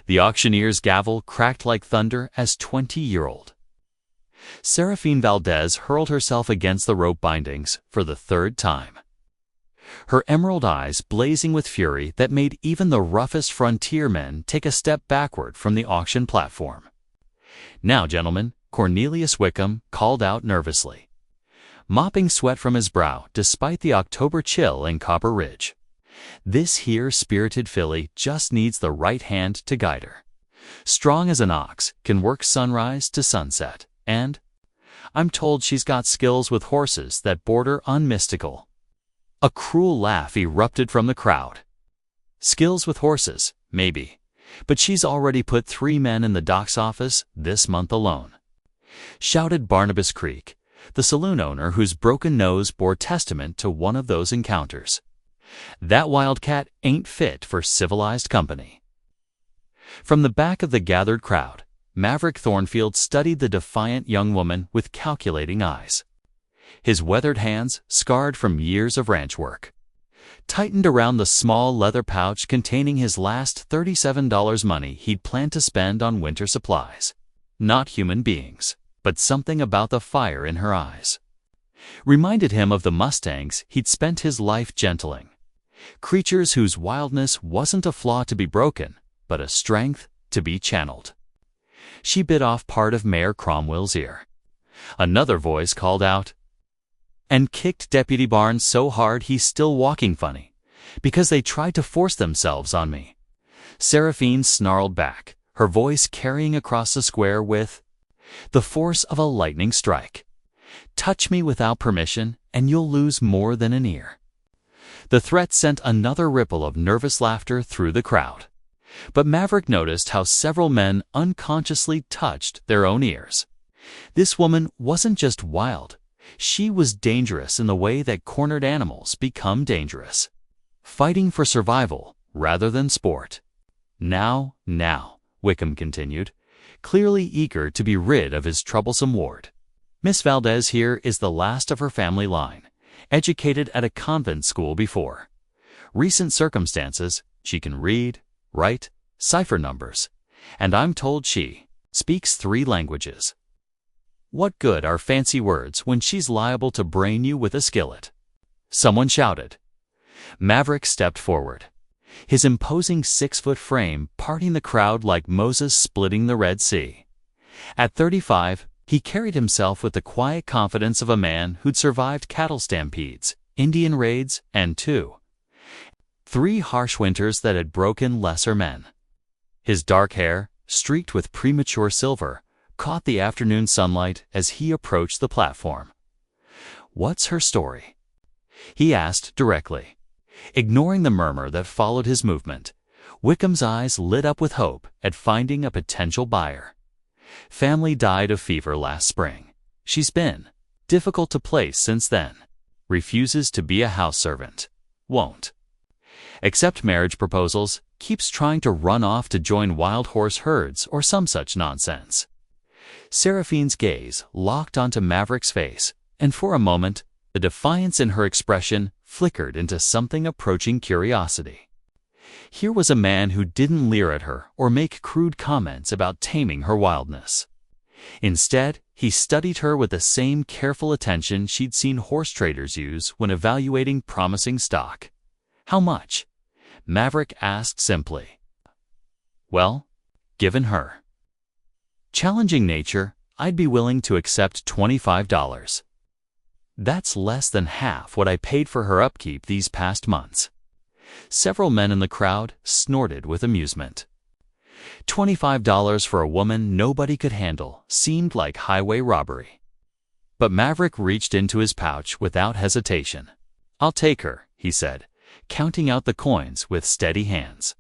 The auctioneer's gavel cracked like thunder as 20-year-old. Seraphine Valdez hurled herself against the rope bindings for the third time, her emerald eyes blazing with fury that made even the roughest frontiermen take a step backward from the auction platform. "Now, gentlemen," Cornelius Wickham called out nervously, mopping sweat from his brow despite the October chill in Copper Ridge. "This here spirited filly just needs the right hand to guide her. Strong as an ox, can work sunrise to sunset, and I'm told she's got skills with horses that border on mystical." A cruel laugh erupted from the crowd. "Skills with horses, maybe, but she's already put 3 men in the doc's office this month alone," shouted Barnabas Creek, the saloon owner whose broken nose bore testament to one of those encounters. "That wildcat ain't fit for civilized company." From the back of the gathered crowd, Maverick Thornfield studied the defiant young woman with calculating eyes. His weathered hands, scarred from years of ranch work, tightened around the small leather pouch containing his last $37 money he'd planned to spend on winter supplies. Not human beings, but something about the fire in her eyes reminded him of the mustangs he'd spent his life gentling. Creatures whose wildness wasn't a flaw to be broken, but a strength to be channeled. She bit off part of Mayor Cromwell's ear. Another voice called out, "And kicked Deputy Barnes so hard he's still walking funny, because they tried to force themselves on me." Seraphine snarled back, her voice carrying across the square with the force of a lightning strike. "Touch me without permission, and you'll lose more than an ear." The threat sent another ripple of nervous laughter through the crowd. But Maverick noticed how several men unconsciously touched their own ears. This woman wasn't just wild. She was dangerous in the way that cornered animals become dangerous, fighting for survival rather than sport. Now, Wickham continued, clearly eager to be rid of his troublesome ward. "Miss Valdez here is the last of her family line, educated at a convent school before. Recent circumstances, she can read, write, cipher numbers, and I'm told she speaks 3 languages. What good are fancy words when she's liable to brain you with a skillet?" Someone shouted. Maverick stepped forward, his imposing 6-foot frame parting the crowd like Moses splitting the Red Sea. At 35, he carried himself with the quiet confidence of a man who'd survived cattle stampedes, Indian raids, and 3 harsh winters that had broken lesser men. His dark hair, streaked with premature silver, caught the afternoon sunlight as he approached the platform. "What's her story?" he asked directly. Ignoring the murmur that followed his movement, Wickham's eyes lit up with hope at finding a potential buyer. "Family died of fever last spring. She's been difficult to place since then. Refuses to be a house servant. Won't accept marriage proposals, keeps trying to run off to join wild horse herds or some such nonsense." Seraphine's gaze locked onto Maverick's face, and for a moment, the defiance in her expression flickered into something approaching curiosity. Here was a man who didn't leer at her or make crude comments about taming her wildness. Instead, he studied her with the same careful attention she'd seen horse traders use when evaluating promising stock. "How much?" Maverick asked simply. "Well, given her challenging nature, I'd be willing to accept $25. That's less than half what I paid for her upkeep these past months." Several men in the crowd snorted with amusement. $25 for a woman nobody could handle seemed like highway robbery. But Maverick reached into his pouch without hesitation. "I'll take her," he said, counting out the coins with steady hands.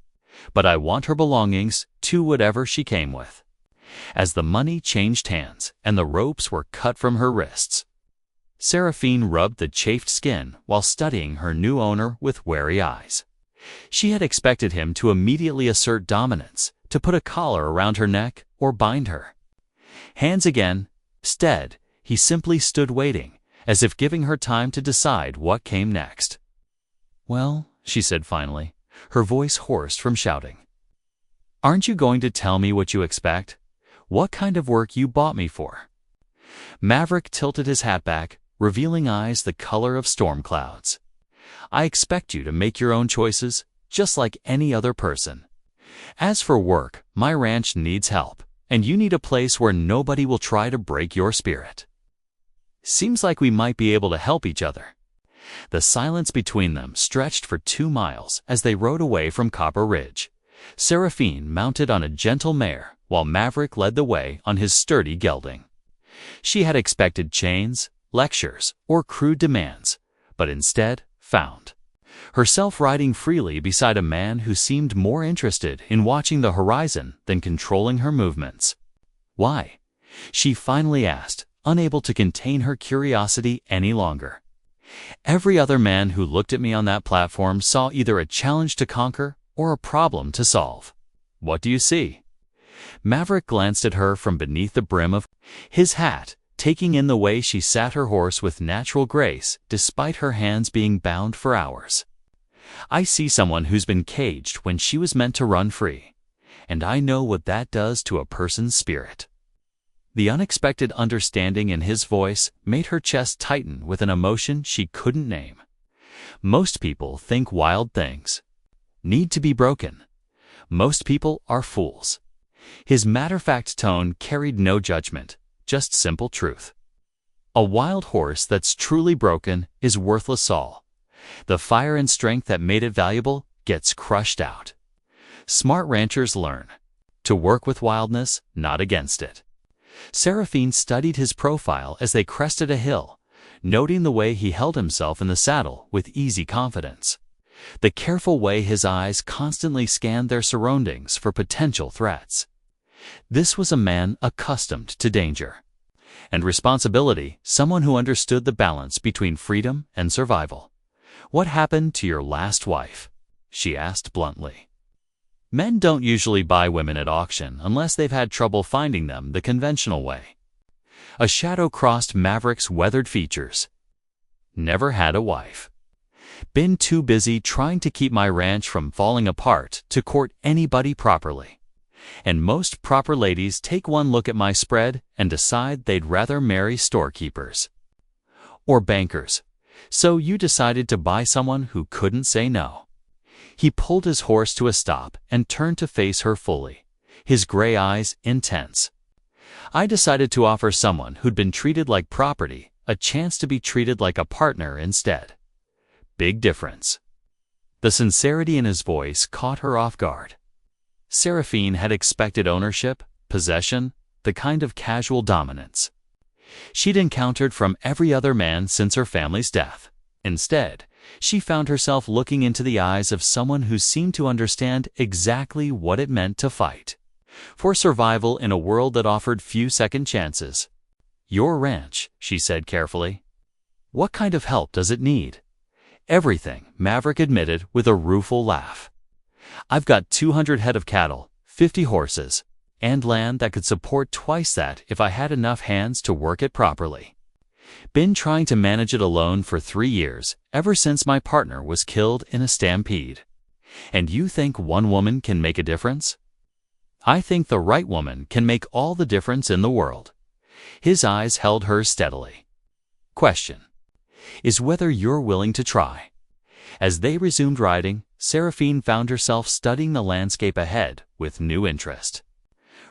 "But I want her belongings to whatever she came with." As the money changed hands and the ropes were cut from her wrists, Seraphine rubbed the chafed skin while studying her new owner with wary eyes. She had expected him to immediately assert dominance, to put a collar around her neck or bind her hands again. Instead, he simply stood waiting, as if giving her time to decide what came next. "Well," she said finally, her voice hoarse from shouting, Aren't you going to tell me what you expect? What kind of work you bought me for?" Maverick tilted his hat back, revealing eyes the color of storm clouds. "I expect you to make your own choices, just like any other person. As for work, my ranch needs help, and you need a place where nobody will try to break your spirit. Seems like we might be able to help each other." The silence between them stretched for 2 miles as they rode away from Copper Ridge, Seraphine mounted on a gentle mare while Maverick led the way on his sturdy gelding. She had expected chains, lectures, or crude demands, but instead found herself riding freely beside a man who seemed more interested in watching the horizon than controlling her movements. "Why?" she finally asked, unable to contain her curiosity any longer. "Every other man who looked at me on that platform saw either a challenge to conquer or a problem to solve. What do you see?" Maverick glanced at her from beneath the brim of his hat, taking in the way she sat her horse with natural grace despite her hands being bound for hours. "I see someone who's been caged when she was meant to run free, and I know what that does to a person's spirit." The unexpected understanding in his voice made her chest tighten with an emotion she couldn't name. Most people think wild things need to be broken. Most people are fools. His matter-of-fact tone carried no judgment, just simple truth. A wild horse that's truly broken is worthless all. The fire and strength that made it valuable gets crushed out. Smart ranchers learn to work with wildness, not against it. Seraphine studied his profile as they crested a hill, noting the way he held himself in the saddle with easy confidence, the careful way his eyes constantly scanned their surroundings for potential threats. This was a man accustomed to danger and responsibility, someone who understood the balance between freedom and survival. "What happened to your last wife?" she asked bluntly. Men don't usually buy women at auction unless they've had trouble finding them the conventional way. A shadow crossed Maverick's weathered features. "Never had a wife. Been too busy trying to keep my ranch from falling apart to court anybody properly. And most proper ladies take one look at my spread and decide they'd rather marry storekeepers or bankers. So you decided to buy someone who couldn't say no." He pulled his horse to a stop and turned to face her fully, his gray eyes intense. "I decided to offer someone who'd been treated like property a chance to be treated like a partner instead. Big difference." The sincerity in his voice caught her off guard. Seraphine had expected ownership, possession, the kind of casual dominance she'd encountered from every other man since her family's death. Instead, she found herself looking into the eyes of someone who seemed to understand exactly what it meant to fight for survival in a world that offered few second chances. "Your ranch," she said carefully. "What kind of help does it need?" "Everything," Maverick admitted with a rueful laugh. "I've got 200 head of cattle, 50 horses, and land that could support twice that if I had enough hands to work it properly. Been trying to manage it alone for 3 years, ever since my partner was killed in a stampede. And you think one woman can make a difference?" "I think the right woman can make all the difference in the world." His eyes held hers steadily. "Question is whether you're willing to try." As they resumed riding, Seraphine found herself studying the landscape ahead with new interest.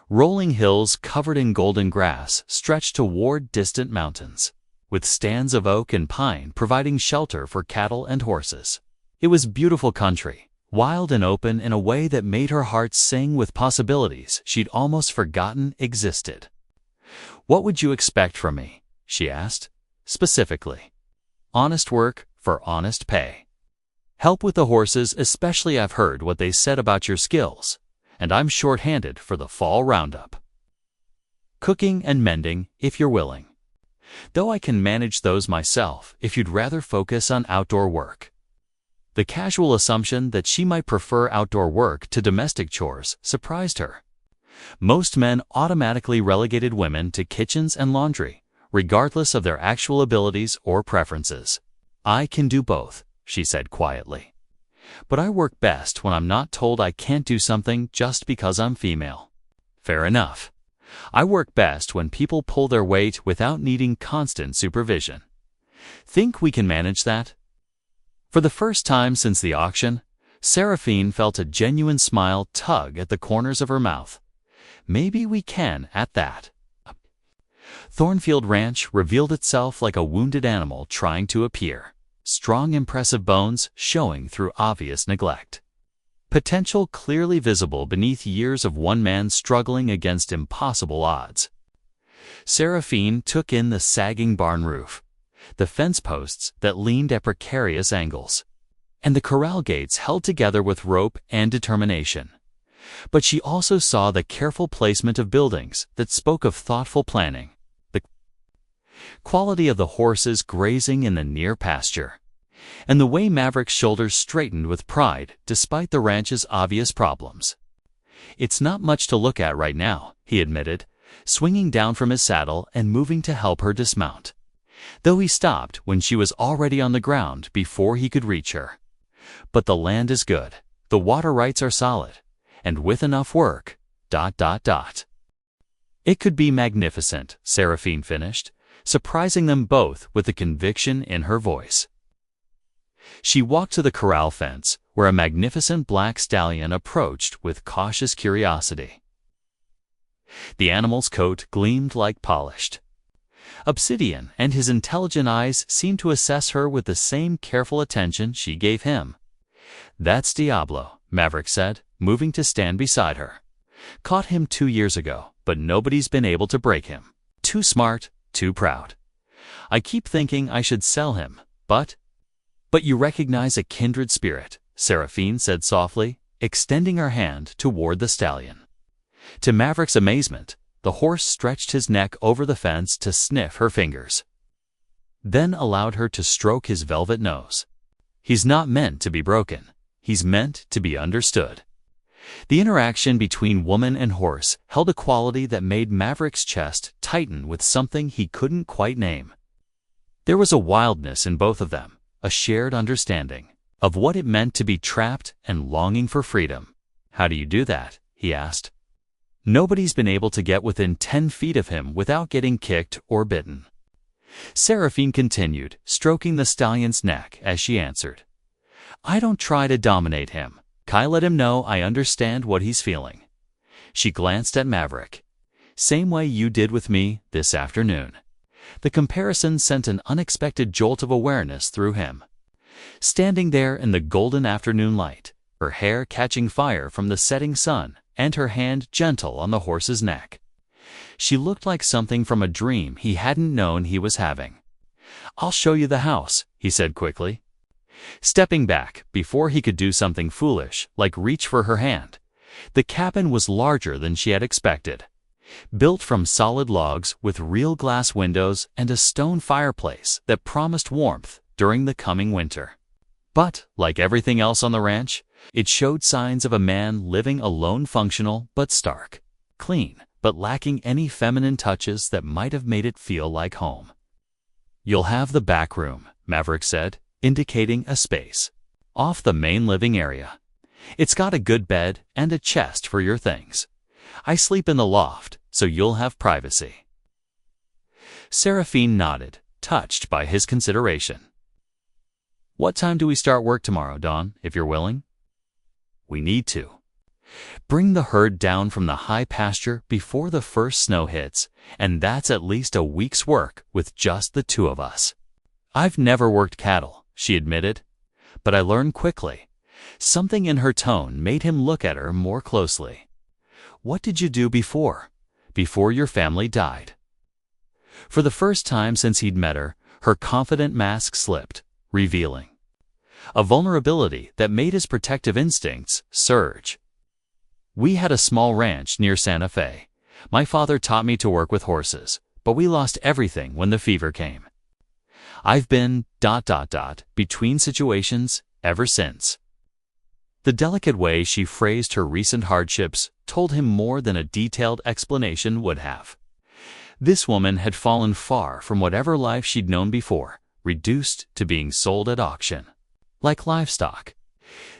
Rolling hills covered in golden grass stretched toward distant mountains, with stands of oak and pine providing shelter for cattle and horses. It was beautiful country, wild and open in a way that made her heart sing with possibilities she'd almost forgotten existed. "What would you expect from me?" she asked, specifically. "Honest work for honest pay. Help with the horses, especially. I've heard what they said about your skills, and I'm short-handed for the fall roundup. Cooking and mending, if you're willing. Though I can manage those myself if you'd rather focus on outdoor work." The casual assumption that she might prefer outdoor work to domestic chores surprised her. Most men automatically relegated women to kitchens and laundry, regardless of their actual abilities or preferences. "I can do both," she said quietly. But I work best when I'm not told I can't do something just because I'm female. Fair enough. I work best when people pull their weight without needing constant supervision. Think we can manage that? For the first time since the auction, Seraphine felt a genuine smile tug at the corners of her mouth. Maybe we can at that. Thornfield Ranch revealed itself like a wounded animal trying to appear, strong, impressive bones showing through obvious neglect. Potential clearly visible beneath years of one man struggling against impossible odds. Seraphine took in the sagging barn roof, the fence posts that leaned at precarious angles, and the corral gates held together with rope and determination. But she also saw the careful placement of buildings that spoke of thoughtful planning, the quality of the horses grazing in the near pasture, and the way Maverick's shoulders straightened with pride despite the ranch's obvious problems. "It's not much to look at right now," he admitted, swinging down from his saddle and moving to help her dismount, though he stopped when she was already on the ground before he could reach her. "But the land is good, the water rights are solid, and with enough work, ... It could be magnificent," Seraphine finished, surprising them both with the conviction in her voice. She walked to the corral fence, where a magnificent black stallion approached with cautious curiosity. The animal's coat gleamed like polished obsidian, and his intelligent eyes seemed to assess her with the same careful attention she gave him. "That's Diablo," Maverick said, moving to stand beside her. "Caught him 2 years ago, but nobody's been able to break him. Too smart, too proud. I keep thinking I should sell him, but you recognize a kindred spirit," Seraphine said softly, extending her hand toward the stallion. To Maverick's amazement, the horse stretched his neck over the fence to sniff her fingers, then allowed her to stroke his velvet nose. "He's not meant to be broken. He's meant to be understood." The interaction between woman and horse held a quality that made Maverick's chest tighten with something he couldn't quite name. There was a wildness in both of them, a shared understanding of what it meant to be trapped and longing for freedom. "How do you do that?" he asked. "Nobody's been able to get within 10 feet of him without getting kicked or bitten." Seraphine continued, stroking the stallion's neck as she answered. "I don't try to dominate him. I let him know I understand what he's feeling." She glanced at Maverick. "Same way you did with me this afternoon." The comparison sent an unexpected jolt of awareness through him. Standing there in the golden afternoon light, her hair catching fire from the setting sun and her hand gentle on the horse's neck, she looked like something from a dream he hadn't known he was having. "I'll show you the house," he said quickly. Stepping back before he could do something foolish, like reach for her hand, the cabin was larger than she had expected. Built from solid logs with real glass windows and a stone fireplace that promised warmth during the coming winter. But, like everything else on the ranch, it showed signs of a man living alone, functional but stark, clean but lacking any feminine touches that might have made it feel like home. "You'll have the back room," Maverick said, indicating a space off the main living area. "It's got a good bed and a chest for your things. I sleep in the loft, so you'll have privacy." Seraphine nodded, touched by his consideration. "What time do we start work tomorrow, Dawn, if you're willing?" "We need to bring the herd down from the high pasture before the first snow hits, and that's at least a week's work with just the 2 of us." "I've never worked cattle," she admitted, "but I learned quickly." Something in her tone made him look at her more closely. "What did you do before your family died?" For the first time since he'd met her, her confident mask slipped, revealing a vulnerability that made his protective instincts surge. "We had a small ranch near Santa Fe. My father taught me to work with horses, but we lost everything when the fever came. I've been ... between situations ever since." The delicate way she phrased her recent hardships told him more than a detailed explanation would have. This woman had fallen far from whatever life she'd known before, reduced to being sold at auction. Like livestock,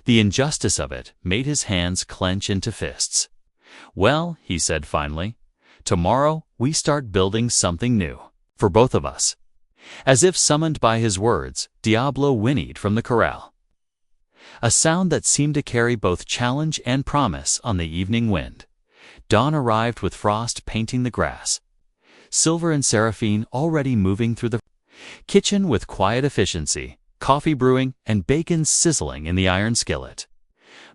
The injustice of it made his hands clench into fists. "Well," he said finally, "tomorrow we start building something new, for both of us." As if summoned by his words, Diablo whinnied from the corral. A sound that seemed to carry both challenge and promise on the evening wind. Dawn arrived with frost painting the grass. Silver and Seraphine already moving through the kitchen with quiet efficiency, coffee brewing and bacon sizzling in the iron skillet.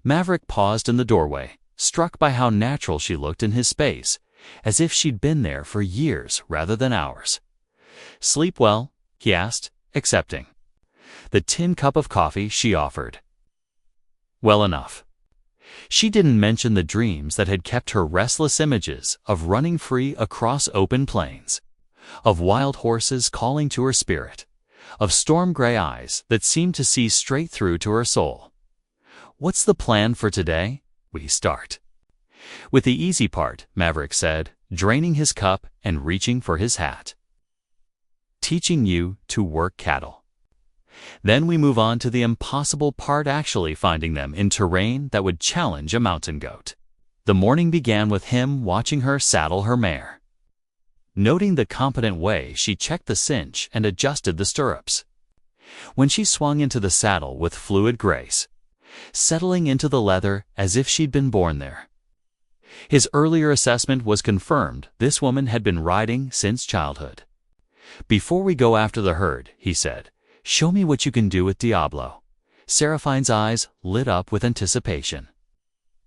Maverick paused in the doorway, struck by how natural she looked in his space, as if she'd been there for years rather than hours. "Sleep well?" he asked, accepting the tin cup of coffee she offered. "Well enough." She didn't mention the dreams that had kept her restless, images of running free across open plains, of wild horses calling to her spirit, of storm-gray eyes that seemed to see straight through to her soul. "What's the plan for today? We start with the easy part," Maverick said, draining his cup and reaching for his hat. "Teaching you to work cattle. Then we move on to the impossible part, actually finding them in terrain that would challenge a mountain goat." The morning began with him watching her saddle her mare, noting the competent way she checked the cinch and adjusted the stirrups. When she swung into the saddle with fluid grace, settling into the leather as if she'd been born there. His earlier assessment was confirmed. This woman had been riding since childhood. "Before we go after the herd," he said, "show me what you can do with Diablo." Seraphine's eyes lit up with anticipation.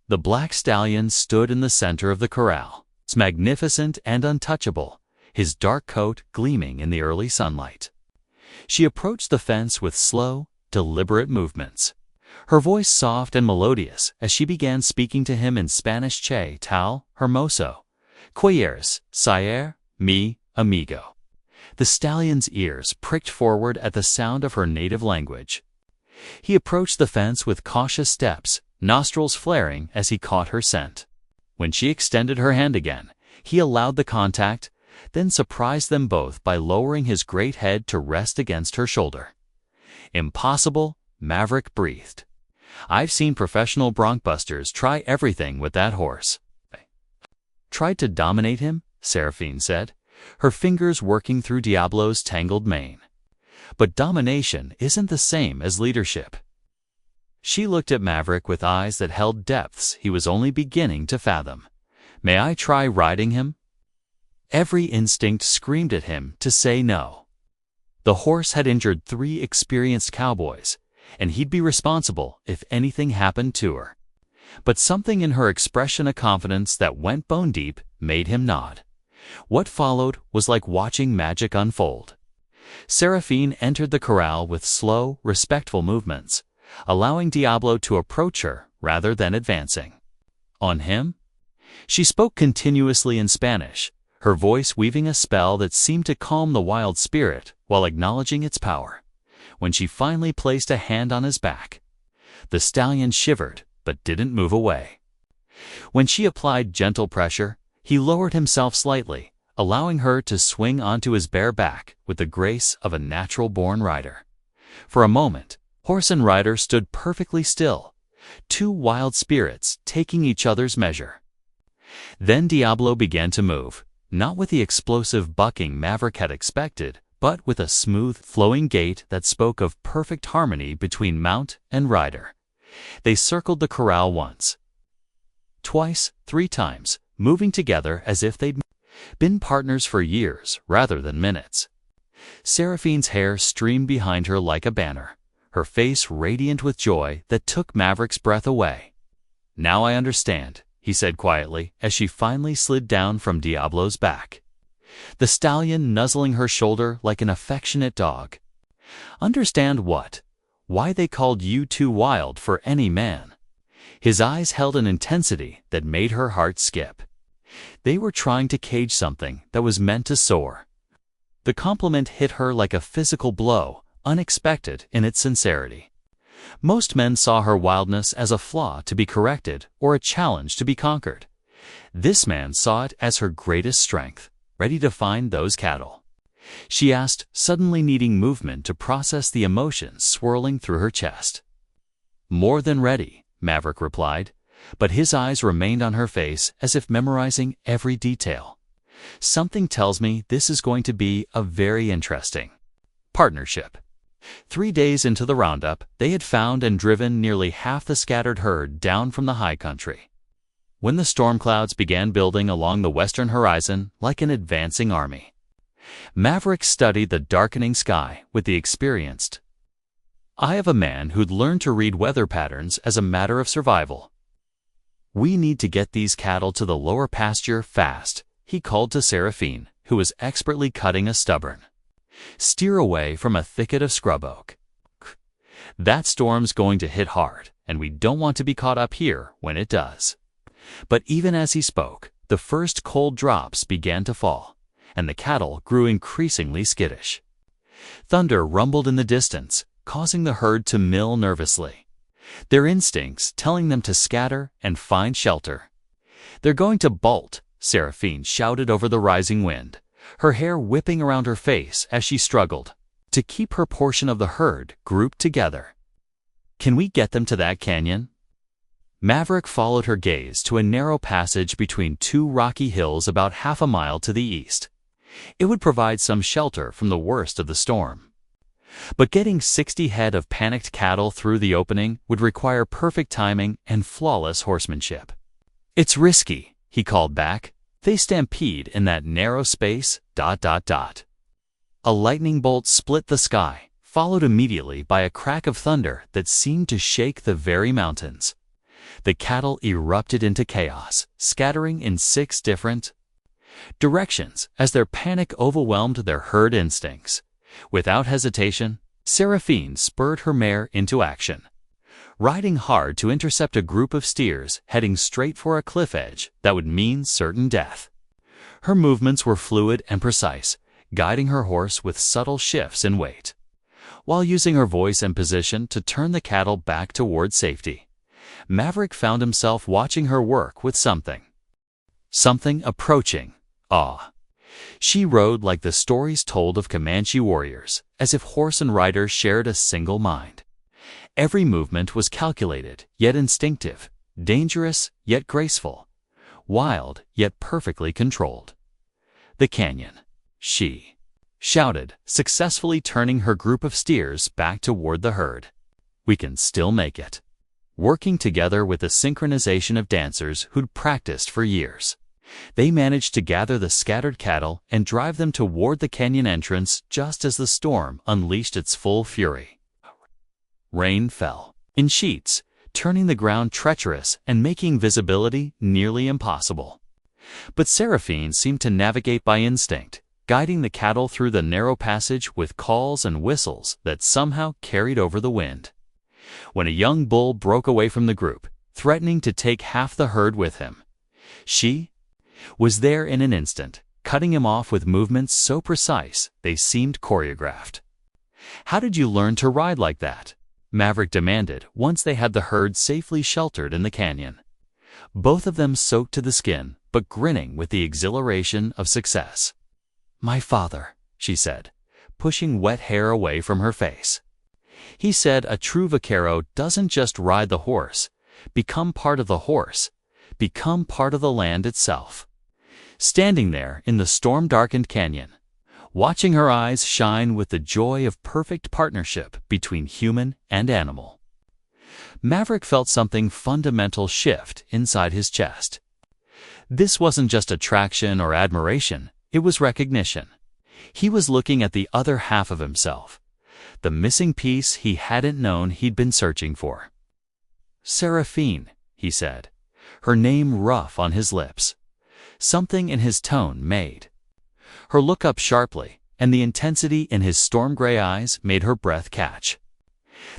The black stallion stood in the center of the corral, magnificent and untouchable, his dark coat gleaming in the early sunlight. She approached the fence with slow, deliberate movements, her voice soft and melodious as she began speaking to him in Spanish: "Che tal, hermoso. Quieres saber mi amigo." The stallion's ears pricked forward at the sound of her native language. He approached the fence with cautious steps, nostrils flaring as he caught her scent. When she extended her hand again, he allowed the contact, then surprised them both by lowering his great head to rest against her shoulder. "Impossible," Maverick breathed. "I've seen professional bronc-busters try everything with that horse." "Tried to dominate him?" Seraphine said, her fingers working through Diablo's tangled mane. "But domination isn't the same as leadership." She looked at Maverick with eyes that held depths he was only beginning to fathom. "May I try riding him?" Every instinct screamed at him to say no. The horse had injured 3 experienced cowboys, and he'd be responsible if anything happened to her. But something in her expression, a confidence that went bone deep, made him nod. What followed was like watching magic unfold. Seraphine entered the corral with slow, respectful movements, allowing Diablo to approach her rather than advancing on him. She spoke continuously in Spanish, her voice weaving a spell that seemed to calm the wild spirit while acknowledging its power. When she finally placed a hand on his back, the stallion shivered but didn't move away. When she applied gentle pressure, he lowered himself slightly, allowing her to swing onto his bare back with the grace of a natural-born rider. For a moment, horse and rider stood perfectly still, 2 wild spirits taking each other's measure. Then Diablo began to move, not with the explosive bucking Maverick had expected, but with a smooth, flowing gait that spoke of perfect harmony between mount and rider. They circled the corral once, twice, 3 times, moving together as if they'd been partners for years rather than minutes. Seraphine's hair streamed behind her like a banner, her face radiant with joy that took Maverick's breath away. "Now I understand," he said quietly as she finally slid down from Diablo's back, the stallion nuzzling her shoulder like an affectionate dog. "Understand what? Why they called you too wild for any man." His eyes held an intensity that made her heart skip. They were trying to cage something that was meant to soar. The compliment hit her like a physical blow, unexpected in its sincerity. Most men saw her wildness as a flaw to be corrected or a challenge to be conquered. This man saw it as her greatest strength, ready to find those cattle. She asked, suddenly needing movement to process the emotions swirling through her chest. More than ready, Maverick replied, but his eyes remained on her face as if memorizing every detail. Something tells me this is going to be a very interesting partnership. 3 days into the roundup, they had found and driven nearly half the scattered herd down from the high country. When the storm clouds began building along the western horizon like an advancing army, Maverick studied the darkening sky with the experienced eye of a man who'd learned to read weather patterns as a matter of survival. "We need to get these cattle to the lower pasture fast," he called to Seraphine, who was expertly cutting a stubborn steer away from a thicket of scrub oak. "That storm's going to hit hard, and we don't want to be caught up here when it does." But even as he spoke, the first cold drops began to fall, and the cattle grew increasingly skittish. Thunder rumbled in the distance, causing the herd to mill nervously, their instincts telling them to scatter and find shelter. "They're going to bolt," Seraphine shouted over the rising wind, her hair whipping around her face as she struggled to keep her portion of the herd grouped together. "Can we get them to that canyon?" Maverick followed her gaze to a narrow passage between two rocky hills about half a mile to the east. It would provide some shelter from the worst of the storm. But getting 60 head of panicked cattle through the opening would require perfect timing and flawless horsemanship. "It's risky," he called back. "They stampede in that narrow space, ... A lightning bolt split the sky, followed immediately by a crack of thunder that seemed to shake the very mountains. The cattle erupted into chaos, scattering in 6 different directions as their panic overwhelmed their herd instincts. Without hesitation, Seraphine spurred her mare into action, riding hard to intercept a group of steers heading straight for a cliff edge that would mean certain death. Her movements were fluid and precise, guiding her horse with subtle shifts in weight, while using her voice and position to turn the cattle back toward safety. Maverick found himself watching her work with something approaching awe. She rode like the stories told of Comanche warriors, as if horse and rider shared a single mind. Every movement was calculated, yet instinctive, dangerous, yet graceful, wild, yet perfectly controlled. "The canyon," she shouted, successfully turning her group of steers back toward the herd. "We can still make it." Working together with the synchronization of dancers who'd practiced for years, they managed to gather the scattered cattle and drive them toward the canyon entrance just as the storm unleashed its full fury. Rain fell in sheets, turning the ground treacherous and making visibility nearly impossible. But Seraphine seemed to navigate by instinct, guiding the cattle through the narrow passage with calls and whistles that somehow carried over the wind. When a young bull broke away from the group, threatening to take half the herd with him, she was there in an instant, cutting him off with movements so precise they seemed choreographed. "How did you learn to ride like that?" Maverick demanded once they had the herd safely sheltered in the canyon. Both of them soaked to the skin, but grinning with the exhilaration of success. "My father," she said, pushing wet hair away from her face. "He said a true vaquero doesn't just ride the horse, become part of the horse, become part of the land itself." Standing there in the storm-darkened canyon, watching her eyes shine with the joy of perfect partnership between human and animal, Maverick felt something fundamental shift inside his chest. This wasn't just attraction or admiration, it was recognition. He was looking at the other half of himself, the missing piece he hadn't known he'd been searching for. "Seraphine," he said, her name rough on his lips. Something in his tone made her look up sharply, and the intensity in his storm-gray eyes made her breath catch.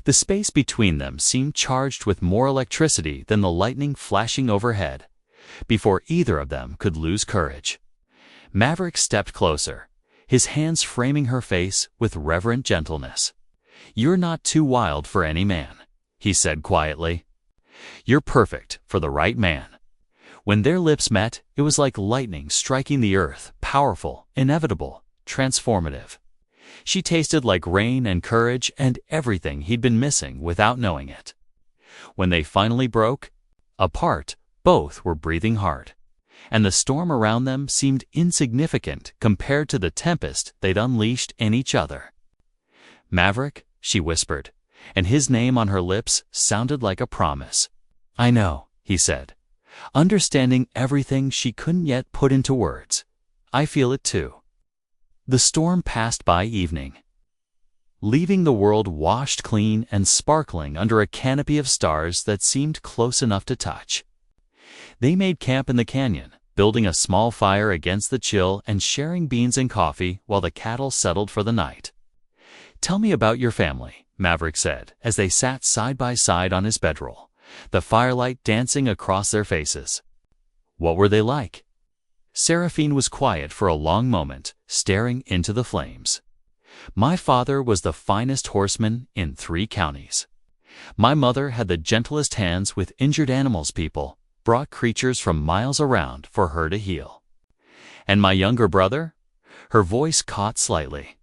The space between them seemed charged with more electricity than the lightning flashing overhead. Before either of them could lose courage, Maverick stepped closer, his hands framing her face with reverent gentleness. "You're not too wild for any man," he said quietly. "You're perfect for the right man." When their lips met, it was like lightning striking the earth, powerful, inevitable, transformative. She tasted like rain and courage and everything he'd been missing without knowing it. When they finally broke apart, both were breathing hard, and the storm around them seemed insignificant compared to the tempest they'd unleashed in each other. "Maverick," she whispered, and his name on her lips sounded like a promise. "I know," he said, understanding everything she couldn't yet put into words. "I feel it too." The storm passed by evening, leaving the world washed clean and sparkling under a canopy of stars that seemed close enough to touch. They made camp in the canyon, building a small fire against the chill and sharing beans and coffee while the cattle settled for the night. "Tell me about your family," Maverick said as they sat side by side on his bedroll, the firelight dancing across their faces. "What were they like?" Seraphine was quiet for a long moment, staring into the flames. "My father was the finest horseman in 3 counties. My mother had the gentlest hands with injured animals. People brought creatures from miles around for her to heal. And my younger brother?" Her voice caught slightly.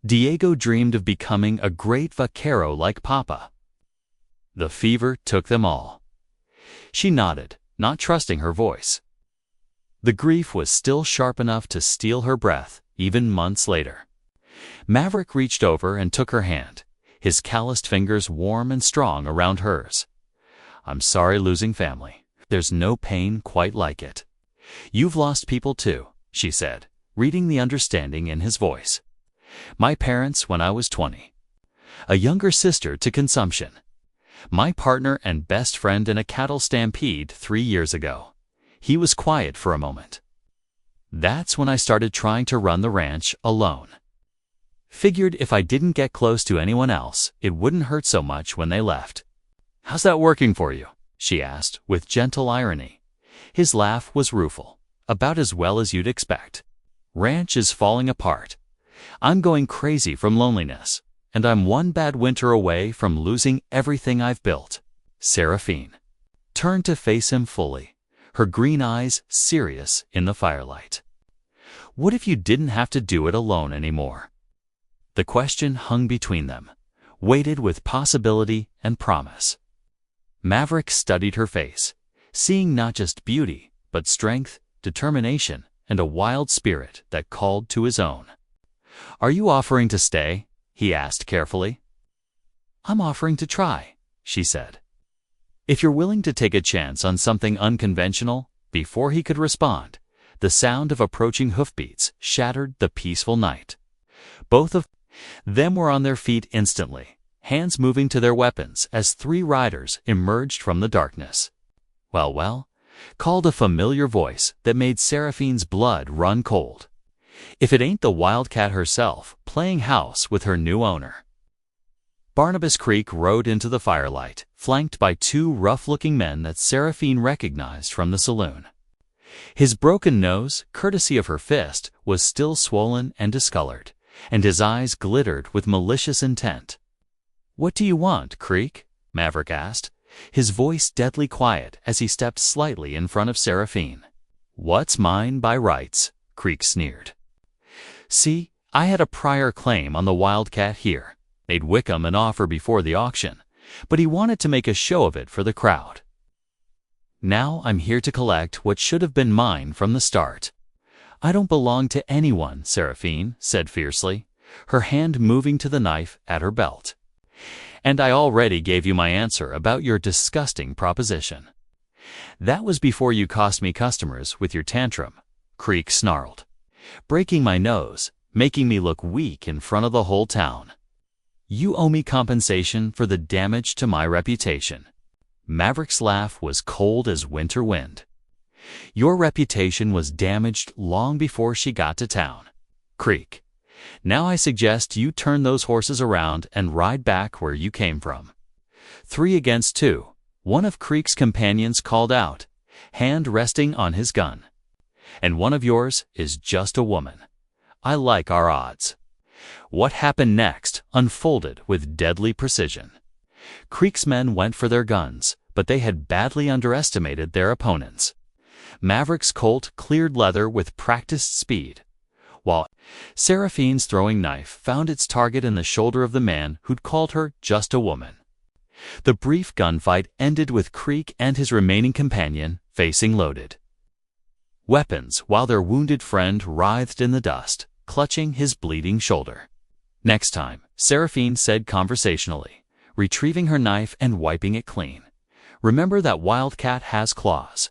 "Diego dreamed of becoming a great vaquero like Papa. The fever took them all." She nodded, not trusting her voice. The grief was still sharp enough to steal her breath, even months later. Maverick reached over and took her hand, his calloused fingers warm and strong around hers. "I'm sorry losing family. There's no pain quite like it." "You've lost people too," she said, reading the understanding in his voice. "My parents when I was 20. A younger sister to consumption. My partner and best friend in a cattle stampede 3 years ago." He was quiet for a moment. "That's when I started trying to run the ranch alone. Figured if I didn't get close to anyone else, it wouldn't hurt so much when they left." "How's that working for you?" she asked, with gentle irony. His laugh was rueful, about as well as you'd expect. "Ranch is falling apart. I'm going crazy from loneliness, and I'm one bad winter away from losing everything I've built." Seraphine turned to face him fully, her green eyes serious in the firelight. "What if you didn't have to do it alone anymore?" The question hung between them, weighted with possibility and promise. Maverick studied her face, seeing not just beauty, but strength, determination, and a wild spirit that called to his own. "Are you offering to stay?" he asked carefully. "I'm offering to try," she said. "If you're willing to take a chance on something unconventional," before he could respond, the sound of approaching hoofbeats shattered the peaceful night. Both of them were on their feet instantly, hands moving to their weapons as 3 riders emerged from the darkness. "Well," called a familiar voice that made Seraphine's blood run cold. "If it ain't the Wildcat herself, playing house with her new owner." Barnabas Creek rode into the firelight, flanked by 2 rough-looking men that Seraphine recognized from the saloon. His broken nose, courtesy of her fist, was still swollen and discolored, and his eyes glittered with malicious intent. "What do you want, Creek?" Maverick asked, his voice deadly quiet as he stepped slightly in front of Seraphine. "What's mine by rights?" Creek sneered. "See, I had a prior claim on the Wildcat here. Made Wickham an offer before the auction, but he wanted to make a show of it for the crowd. Now I'm here to collect what should have been mine from the start." "I don't belong to anyone," Seraphine said fiercely, her hand moving to the knife at her belt. "And I already gave you my answer about your disgusting proposition." "That was before you cost me customers with your tantrum," Creek snarled, "breaking my nose, making me look weak in front of the whole town. You owe me compensation for the damage to my reputation." Maverick's laugh was cold as winter wind. "Your reputation was damaged long before she got to town, Creek. Now I suggest you turn those horses around and ride back where you came from." 3 against 2, one of Creek's companions called out, hand resting on his gun. "And one of yours is just a woman. I like our odds." What happened next unfolded with deadly precision. Creek's men went for their guns, but they had badly underestimated their opponents. Maverick's Colt cleared leather with practiced speed, while Seraphine's throwing knife found its target in the shoulder of the man who'd called her just a woman. The brief gunfight ended with Creek and his remaining companion facing loaded weapons while their wounded friend writhed in the dust, clutching his bleeding shoulder. "Next time," Seraphine said conversationally, retrieving her knife and wiping it clean. "Remember that Wildcat has claws."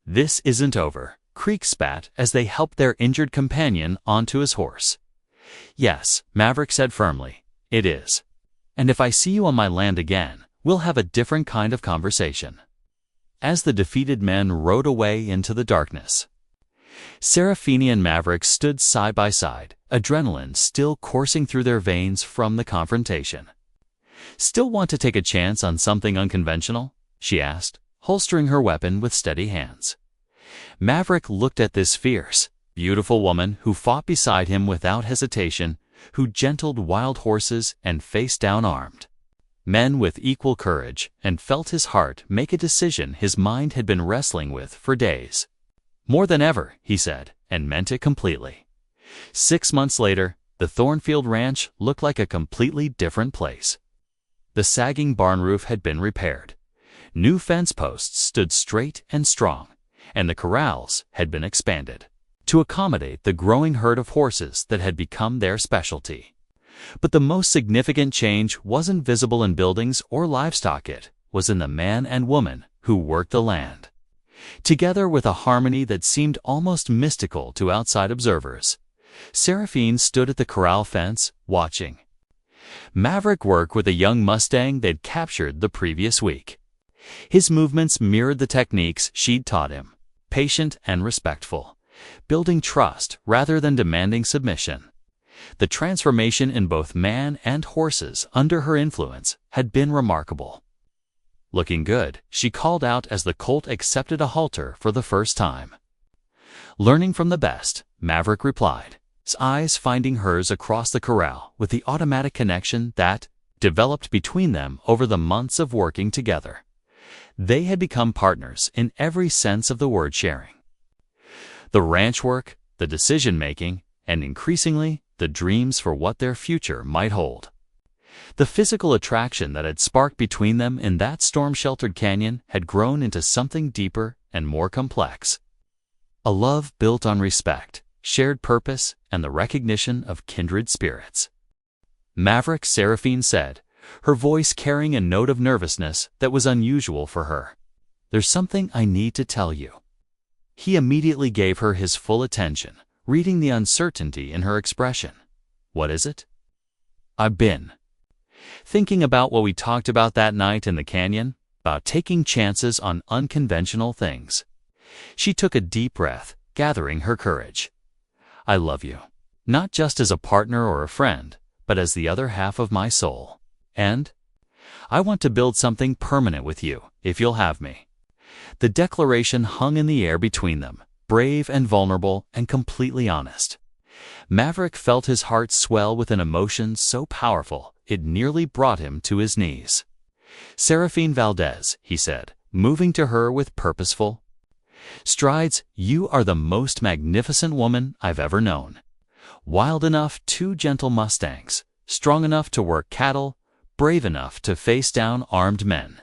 "This isn't over," Creek spat as they helped their injured companion onto his horse. "Yes," Maverick said firmly, "it is. And if I see you on my land again, we'll have a different kind of conversation." As the defeated men rode away into the darkness, Seraphine and Maverick stood side by side, adrenaline still coursing through their veins from the confrontation. "Still want to take a chance on something unconventional?" she asked, holstering her weapon with steady hands. Maverick looked at this fierce, beautiful woman who fought beside him without hesitation, who gentled wild horses and faced down armed men with equal courage, and felt his heart make a decision his mind had been wrestling with for days. "More than ever," he said, and meant it completely. 6 months later, the Thornfield Ranch looked like a completely different place. The sagging barn roof had been repaired. New fence posts stood straight and strong, and the corrals had been expanded to accommodate the growing herd of horses that had become their specialty. But the most significant change wasn't visible in buildings or livestock, it was in the man and woman who worked the land. Together with a harmony that seemed almost mystical to outside observers, Seraphine stood at the corral fence, watching Maverick work with a young Mustang they'd captured the previous week. His movements mirrored the techniques she'd taught him, patient and respectful, building trust rather than demanding submission. The transformation in both man and horses under her influence had been remarkable. "Looking good," she called out as the colt accepted a halter for the first time. "Learning from the best," Maverick replied, his eyes finding hers across the corral with the automatic connection that developed between them over the months of working together. They had become partners in every sense of the word, sharing the ranch work, the decision-making, and increasingly, the dreams for what their future might hold. The physical attraction that had sparked between them in that storm-sheltered canyon had grown into something deeper and more complex. A love built on respect, shared purpose, and the recognition of kindred spirits. "Maverick," Seraphine said, her voice carrying a note of nervousness that was unusual for her. "There's something I need to tell you." He immediately gave her his full attention, reading the uncertainty in her expression. "What is it?" "I've been thinking about what we talked about that night in the canyon, about taking chances on unconventional things." She took a deep breath, gathering her courage. "I love you, not just as a partner or a friend, but as the other half of my soul. And I want to build something permanent with you, if you'll have me." The declaration hung in the air between them, brave and vulnerable and completely honest. Maverick felt his heart swell with an emotion so powerful it nearly brought him to his knees. "Seraphine Valdez," he said, moving to her with purposeful strides, "you are the most magnificent woman I've ever known. Wild enough, 2 gentle Mustangs, strong enough to work cattle, brave enough to face down armed men,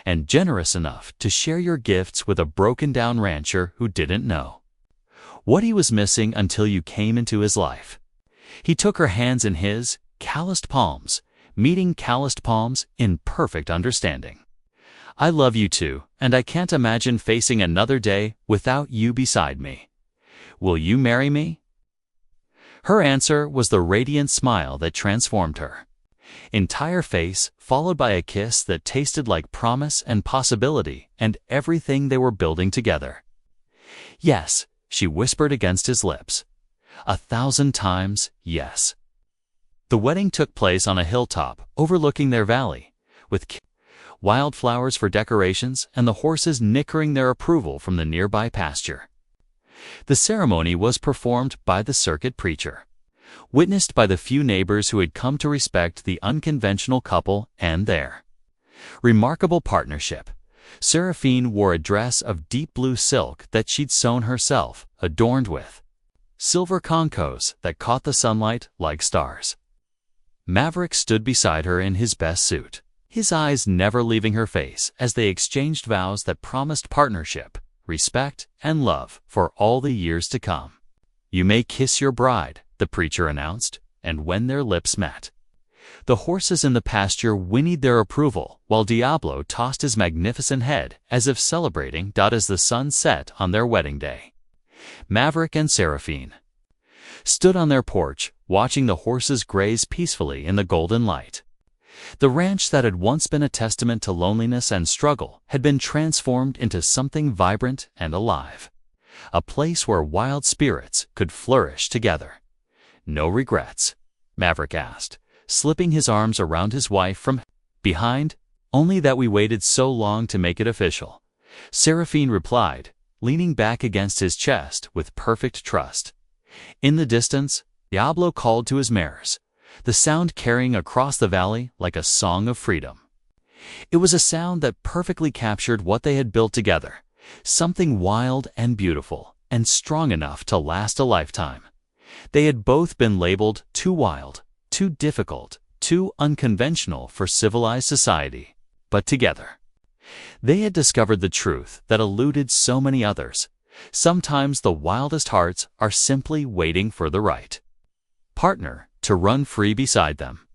and generous enough to share your gifts with a broken-down rancher who didn't know what he was missing until you came into his life." He took her hands in his, calloused palms, meeting calloused palms in perfect understanding. "I love you too, and I can't imagine facing another day without you beside me. Will you marry me?" Her answer was the radiant smile that transformed her entire face, followed by a kiss that tasted like promise and possibility and everything they were building together. "Yes," she whispered against his lips. 1,000 times yes. The wedding took place on a hilltop overlooking their valley, with wildflowers for decorations and the horses nickering their approval from the nearby pasture. The ceremony was performed by the circuit preacher, witnessed by the few neighbors who had come to respect the unconventional couple and their remarkable partnership. Seraphine wore a dress of deep blue silk that she'd sewn herself, adorned with silver concos that caught the sunlight like stars. Maverick stood beside her in his best suit. his eyes never leaving her face as they exchanged vows that promised partnership, respect, and love for all the years to come. "You may kiss your bride," the preacher announced, and when their lips met, the horses in the pasture whinnied their approval while Diablo tossed his magnificent head as if celebrating as the sun set on their wedding day. Maverick and Seraphine stood on their porch, watching the horses graze peacefully in the golden light. The ranch that had once been a testament to loneliness and struggle had been transformed into something vibrant and alive, a place where wild spirits could flourish together. "No regrets?" Maverick asked, slipping his arms around his wife from behind. "Only that we waited so long to make it official," Seraphine replied, leaning back against his chest with perfect trust. In the distance, Diablo called to his mares, the sound carrying across the valley like a song of freedom. It was a sound that perfectly captured what they had built together, something wild and beautiful, and strong enough to last a lifetime. They had both been labeled too wild, too difficult, too unconventional for civilized society, but together, they had discovered the truth that eluded so many others. Sometimes the wildest hearts are simply waiting for the right partner to run free beside them.